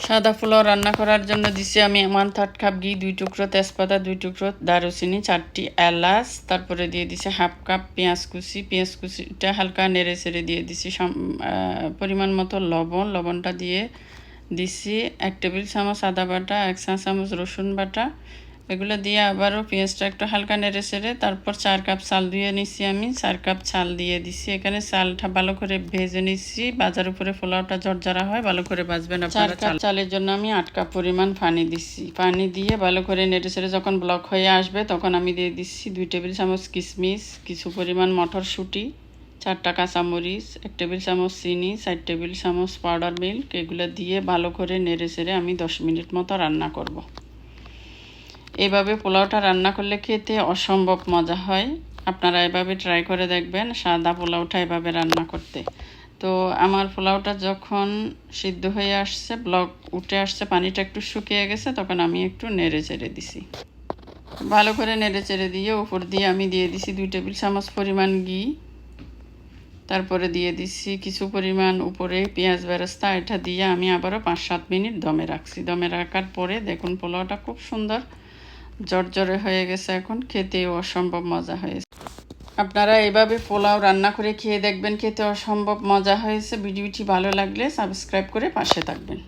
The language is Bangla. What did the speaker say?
সাদা পোলাও রান্না করার জন্য দিছি আমি 1/3 কাপ ঘি, 2 টুকরো তেজপাতা, 2 টুকরো দারুচিনি, 4টি এলাচ, তারপরে দিয়ে দিছি হাফ কাপ পেঁয়াজ কুচি। পেঁয়াজ কুচিটা হালকা নেড়ে চেড়ে দিয়ে দিছি পরিমাণ মতো লবণ। লবণটা দিয়ে দিছি 1 টেবিল চামচ আদা বাটা, 1 চা চামচ রসুন বাটা। এগুলো দিয়ে আবারও পেঁয়াজটা একটু হালকা নেড়ে চেড়ে তারপর 4 কাপ চাল ধুয়ে নিছি আমি। 4 কাপ চাল দিয়ে দিছি। এখানে চালটা ভালো করে ভেজে নিছি। ভাজার উপরে পোলাওটা ঝরঝরা হয়, ভালো করে ভাজবেন আপনারা। 4 কাপ চালের জন্য আমি 8 কাপ পরিমাণ পানি দিছি। পানি দিয়ে ভালো করে নেড়ে চেড়ে যখন ব্লক হয়ে আসবে তখন আমি দিয়ে দিচ্ছি 2 টেবিল চামচ কিশমিশ, কিছু পরিমাণ মটরশুঁটি, 4টা কাঁচামরিচ, 1 টেবিল চামচ চিনি, 4 টেবিল চামচ পাউডার মিল্ক। এগুলো দিয়ে ভালো করে নেড়ে চেড়ে আমি 10 মিনিট মতো রান্না করব। এভাবে পোলাওটা রান্না করলে খেতে অসম্ভব মজা হয়। আপনারা এভাবে ট্রাই করে দেখবেন সাদা পোলাওটা এভাবে রান্না করতে। তো আমার পোলাওটা যখন সিদ্ধ হয়ে আসছে, ব্লক উঠে আসছে, পানিটা একটু শুকিয়ে গেছে, তখন আমি একটু নেড়ে চেড়ে দিছি। ভালো করে নেড়ে চেড়ে দিয়ে উপর দিয়ে আমি দিয়ে দিছি 2 টেবিল চামচ পরিমাণ ঘি। তারপরে দিয়ে দিচ্ছি কিছু পরিমাণ উপরে পেঁয়াজ বেরেস্তা। এটা দিয়ে আমি আবারও 5-7 মিনিট দমে রাখছি। দমে রাখার পরে দেখুন পোলাওটা খুব সুন্দর জর্জরে হয়ে গেছে, এখন খেতেও অসম্ভব মজা হয়েছে। আপনারা এভাবে পোলাও রান্না করে খেয়ে দেখবেন, খেতে অসম্ভব মজা হয়েছে। ভিডিওটি ভালো লাগলে সাবস্ক্রাইব করে পাশে থাকবেন।